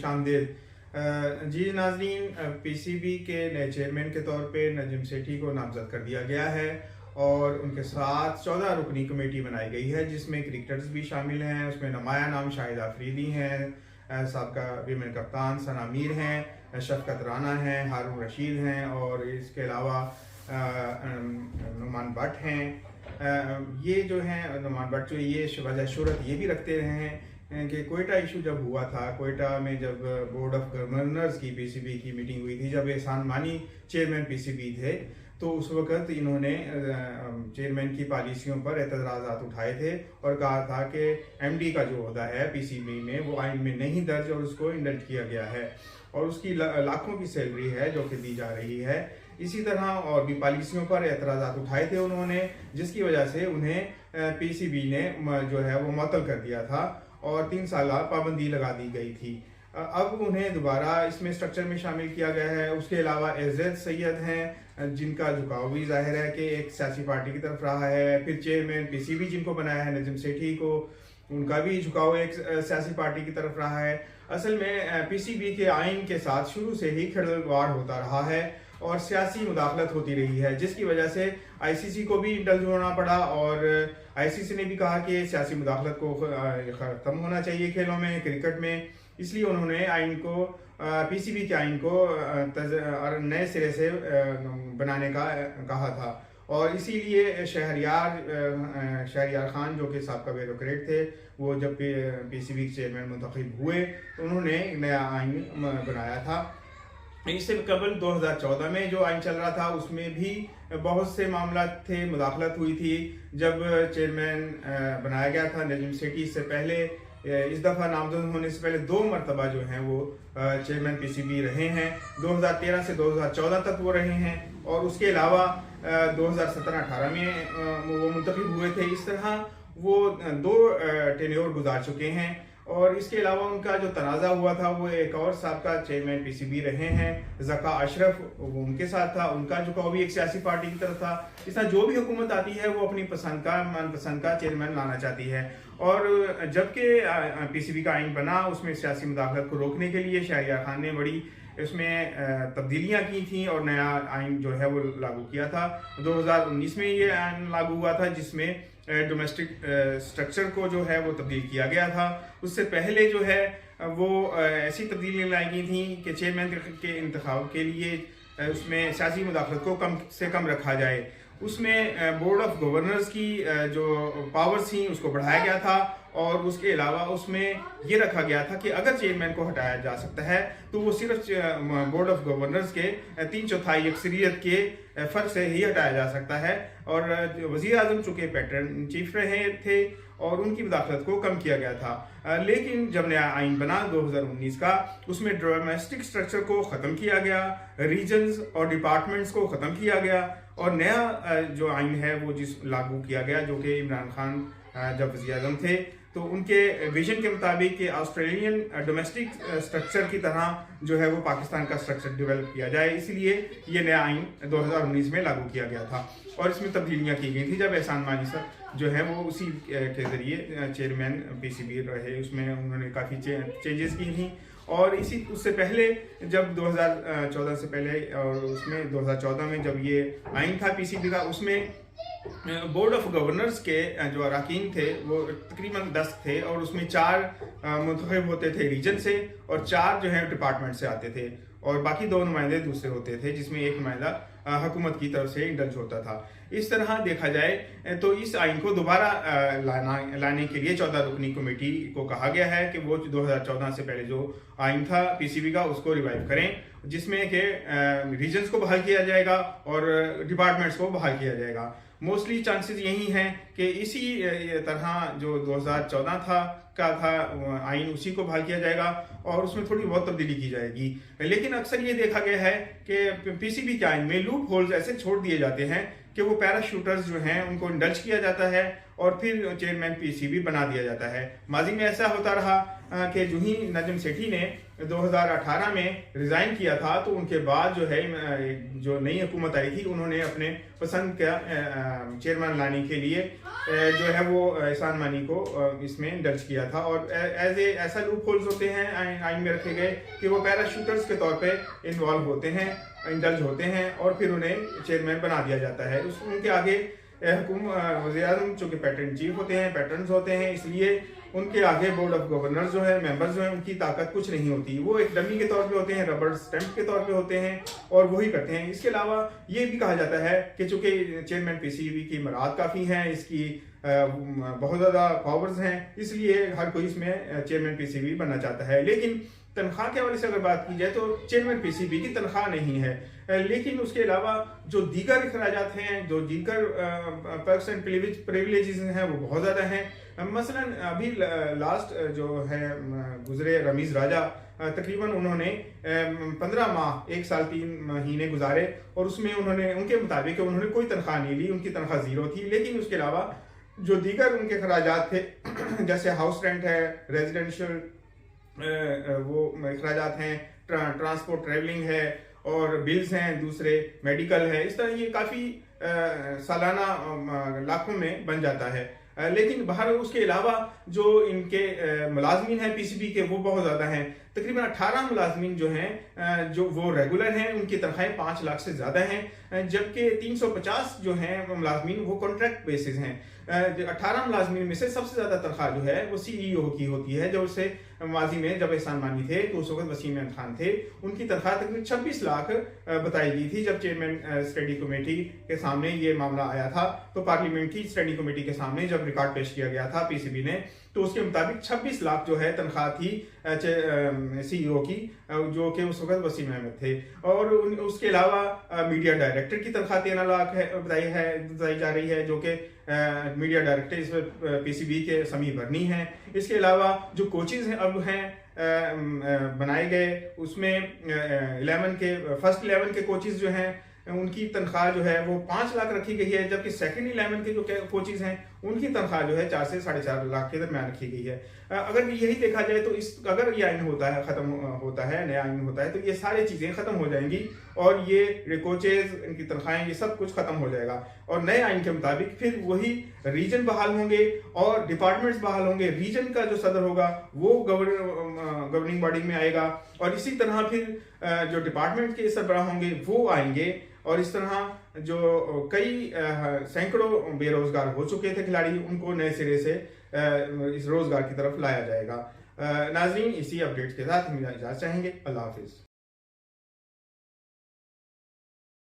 खुशामदीद। जी नाज़रीन, पीसीबी के नए चेयरमैन के तौर पे नजीम सेठी को नामजद कर दिया गया है और उनके साथ 14 रुकनी कमेटी बनाई गई है, जिसमें क्रिकेटर्स भी शामिल हैं। उसमें नुमाया नाम शाहिद आफरीदी हैं, साबका विमेन कप्तान सना मीर हैं, शफकत राना हैं, हारून रशीद हैं और इसके अलावा नुमान भट्ट हैं। ये जो हैं नुमान भट्ट जो ये वजह शोहरत ये भी रखते रहे हैं कि कोयटा इशू जब हुआ था, कोयटा में जब बोर्ड ऑफ गवर्नर्स की पीसीबी की मीटिंग हुई थी, जब एहसान मानी चेयरमैन पीसीबी थे, तो उस वक़्त इन्होंने चेयरमैन की पॉलिसियों पर एतराज़ात उठाए थे और कहा था कि एमडी का जो ओहदा है पीसीबी में वो आइन में नहीं दर्ज और उसको इंडल्ट किया गया है और उसकी लाखों की सैलरी है जो कि दी जा रही है। इसी तरह और भी पॉलिसियों पर एतराज़ात उठाए थे उन्होंने, जिसकी वजह से उन्हें पीसीबी ने जो है वो मुअत्तल कर दिया था और 3 साल पाबंदी लगा दी गई थी। अब उन्हें दोबारा इसमें स्ट्रक्चर में शामिल किया गया है। उसके अलावा एज़ेद सैयद हैं, जिनका झुकाव भी जाहिर है कि एक सियासी पार्टी की तरफ रहा है। फिर चेयरमैन पीसीबी जिनको बनाया है नजीम सेठी को, उनका भी झुकाव एक सियासी पार्टी की तरफ रहा है। असल में पीसीबी के आइन के साथ शुरू से ही खिलवाड़ होता रहा है और सियासी मुदाखलत होती रही है, जिसकी वजह से आईसीसी को भी इंडल्ज होना पड़ा और आईसीसी ने भी कहा कि सियासी मुदाखलत को ख़त्म होना चाहिए खेलों में, क्रिकेट में। इसलिए उन्होंने आइन को पीसीबी के आइन को नए सिरे से बनाने का कहा था और इसीलिए शहरियार खान जो कि साबका ब्यूरोक्रेट थे, वो जब पीसीबी के चेयरमैन मुंतखब हुए तो उन्होंने नया आइन बनाया था। इससे कबल 2014 में जो आइन चल रहा था उसमें भी बहुत से मामला थे, मुदाखलत हुई थी। जब चेयरमैन बनाया गया था नजीम सेठी, इससे पहले इस दफ़ा नामजद होने से पहले 2 मरतबा जो हैं वो चेयरमैन पीसीबी रहे हैं। 2013 से 2014 तक वो रहे हैं और उसके अलावा 2017-18 में वो मुंतखब हुए थे। इस तरह वो 2 टेन्योर गुजार चुके हैं और इसके अलावा उनका जो तनाज़ा हुआ था वो एक और साबका चेयरमैन पीसीबी रहे हैं, ज़का अशरफ, वो उनके साथ था। उनका झुकाव भी एक सियासी पार्टी की तरफ था। इस तरह जो भी हुकूमत आती है वो अपनी पसंद का, मनपसंद का चेयरमैन लाना चाहती है और जबकि पीसीबी का आइन बना, उसमें सियासी मुदाखलत को रोकने के लिए शहरियार खान ने बड़ी इसमें तब्दीलियां की थी और नया आइन जो है वो लागू किया था। 2019 में ये आइन लागू हुआ था, जिसमें डोमेस्टिक स्ट्रक्चर को जो है वो तब्दील किया गया था। उससे पहले जो है वो ऐसी तब्दीलियाँ लाई गई थी कि चेयरमैन के इंतखाब के लिए उसमें सियासी मुदाखलत को कम से कम रखा जाए। उसमें बोर्ड ऑफ गवर्नर्स की जो पावर्स थी उसको बढ़ाया गया था और उसके अलावा उसमें ये रखा गया था कि अगर चेयरमैन को हटाया जा सकता है तो वो सिर्फ बोर्ड ऑफ गवर्नर्स के 3/4 अक्सरियत के फर्क से ही हटाया जा सकता है और वज़ीर आज़म चूँकि पैटर्न चीफ रहे थे और उनकी मुदाखलत को कम किया गया था। लेकिन जब नया आइन बना 2019 का, उसमें डोमेस्टिक स्ट्रक्चर को ख़त्म किया गया, रीजन्स और डिपार्टमेंट्स को ख़त्म किया गया और नया जो आइन है वो लागू किया गया, जो कि इमरान खान जब वज़ीर आज़म थे तो उनके विजन के मुताबिक कि ऑस्ट्रेलियन डोमेस्टिक स्ट्रक्चर की तरह जो है वो पाकिस्तान का स्ट्रक्चर डेवलप किया जाए। इसलिए ये नया आइन 2019 में लागू किया गया था और इसमें तब्दीलियाँ की गई थी जब एहसान मानी सर जो है वो उसी के ज़रिए चेयरमैन पीसीबी रहे। उसमें उन्होंने काफ़ी चेंजेस की थी और उससे पहले जब 2014 से पहले और उसमें 2014 में जब ये आइन था पीसीबी का, उसमें बोर्ड ऑफ गवर्नर्स के जो अरकान थे वो तकरीबन 10 थे और उसमें 4 मुंतखब होते थे रीजन से और 4 जो है डिपार्टमेंट से आते थे और बाकी 2 नुमाइंदे दूसरे होते थे, जिसमें एक नुमाइंदा हुकूमत की तरफ से इंडल्ज होता था। इस तरह देखा जाए तो इस आइन को दोबारा लाने के लिए 14 रुकनी कमेटी को कहा गया है कि वो 2014 से पहले जो आइन था पीसीबी का उसको रिवाइव करें, जिसमें कि रीजन्स को बहाल किया जाएगा और डिपार्टमेंट्स को बहाल किया जाएगा। मोस्टली चांसेस यही हैं कि इसी तरह जो 2014 था आइन उसी को बहाल किया जाएगा और उसमें थोड़ी बहुत तब्दीली की जाएगी। लेकिन अक्सर ये देखा गया है कि पीसीबी के आइन में लूप होल्स ऐसे छोड़ दिए जाते हैं कि वो पैराशूटर्स जो हैं उनको इंडल्ज किया जाता है और फिर चेयरमैन पीसीबी बना दिया जाता है। माजी में ऐसा होता रहा कि जो ही नजम सेठी ने 2018 में रिजाइन किया था तो उनके बाद जो है जो नई हुकूमत आई थी उन्होंने अपने पसंद का चेयरमैन लाने के लिए जो है वो एहसान मानी को इसमें दर्ज किया था। और ऐसा लूप होल्स होते हैं आइन में रखे गए कि वो पैराशूटर्स के तौर पे इन्वॉल्व होते हैं, इंडल्ज होते हैं और फिर उन्हें चेयरमैन बना दिया जाता है। उनके आगे वज़ीर-ए-आज़म चूँकि पैटर्न चीफ होते हैं, पैटर्न्स होते हैं, इसलिए उनके आगे बोर्ड ऑफ गवर्नर्स जो है, मेंबर्स जो हैं, उनकी ताकत कुछ नहीं होती। वो एक डमी के तौर पे होते हैं, रबर स्टैंप के तौर पे होते हैं और वही करते हैं। इसके अलावा ये भी कहा जाता है कि चूँकि चेयरमैन पीसीबी की मराद काफ़ी हैं, इसकी बहुत ज़्यादा पावर्स हैं, इसलिए हर कोई इसमें चेयरमैन पीसीबी बनना चाहता है। लेकिन तनख्वाह के हवाले से अगर बात की जाए तो चेयरमैन पीसीबी की तनख्वाह नहीं है, लेकिन उसके अलावा जो दीगर अखराजात हैं, जो दीगर पर्क्स एंड प्रिविलेजेस हैं वो बहुत ज़्यादा हैं। मसलन अभी लास्ट जो है गुजरे रमीज़ राजा, तकरीबन उन्होंने 15 माह 1 साल 3 महीने गुजारे और उसमें उन्होंने उनके मुताबिक उन्होंने कोई तनख्वाह नहीं ली, उनकी तनख्वाह ज़ीरो थी। लेकिन उसके अलावा जो दीगर उनके अखराजात थे जैसे हाउस रेंट है, रेजिडेंशियल वो अखराजात हैं, ट्रांसपोर्ट ट्रैवलिंग है और बिल्स हैं, दूसरे मेडिकल है, इस तरह ये काफ़ी सालाना लाखों में बन जाता है। लेकिन बाहर उसके अलावा जो इनके मुलाजमीन हैं पीसीबी के वो बहुत ज़्यादा हैं। तकरीबन 18 मुलाजमीन जो हैं जो वो रेगुलर हैं, उनकी तनख्वाहें 5 लाख से ज़्यादा हैं, जबकि 350 जो हैं मुलाजमीन वो कॉन्ट्रैक्ट बेसिस हैं। 18 मुलाजमीन में से सबसे ज़्यादा तनख्वाह जो है वो सीईओ की होती है। जो उससे माजी में जब एहसान मानी थे तो उस वक्त वसीम अहमद खान थे, उनकी तनख्वाह तकरीबन 26 लाख बताई गई थी। जब चेयरमैन स्टडी कमेटी के सामने ये मामला आया था तो पार्लियामेंट्री स्टडी कमेटी के सामने जब रिकॉर्ड पेश किया गया था पीसीबी ने, तो उसके मुताबिक 26 लाख जो है तनख्वाह थी सीईओ की, जो कि उस वक्त वसीम अहमद थे। और उसके अलावा मीडिया डायरेक्टर की तनख्वाह 13 लाख बताई जा रही है, जो कि मीडिया डायरेक्टर इसमें पीसीबी के समी बरनी हैं। इसके अलावा जो कोचेज हैं अब हैं बनाए गए, उसमें फर्स्ट 11 के कोचेज जो हैं उनकी तनख्वाह जो है वो 5 लाख रखी गई है, जबकि सेकंड 11 के जो कोचेज हैं उनकी तनख्वाह जो है 4 से 4.5 लाख के दरमियान रखी गई है। अगर यही देखा जाए तो अगर ये आइन होता है, खत्म होता है, नया आइन होता है, तो ये सारी चीजें खत्म हो जाएंगी और ये कोचेज, इनकी तनख्वाहें, ये सब कुछ खत्म हो जाएगा। और नए आइन के मुताबिक फिर वही रीजन बहाल होंगे और डिपार्टमेंट्स बहाल होंगे। रीजन का जो सदर होगा वो गवर्निंग बॉडी में आएगा और इसी तरह फिर जो डिपार्टमेंट के सरबराह होंगे वो आएंगे। और इस तरह जो कई सैकड़ों बेरोजगार हो चुके थे खिलाड़ी, उनको नए सिरे से इस रोजगार की तरफ लाया जाएगा। नाजरीन, इसी अपडेट के साथ हम इजाज़त चाहेंगे। अल्लाह हाफिज।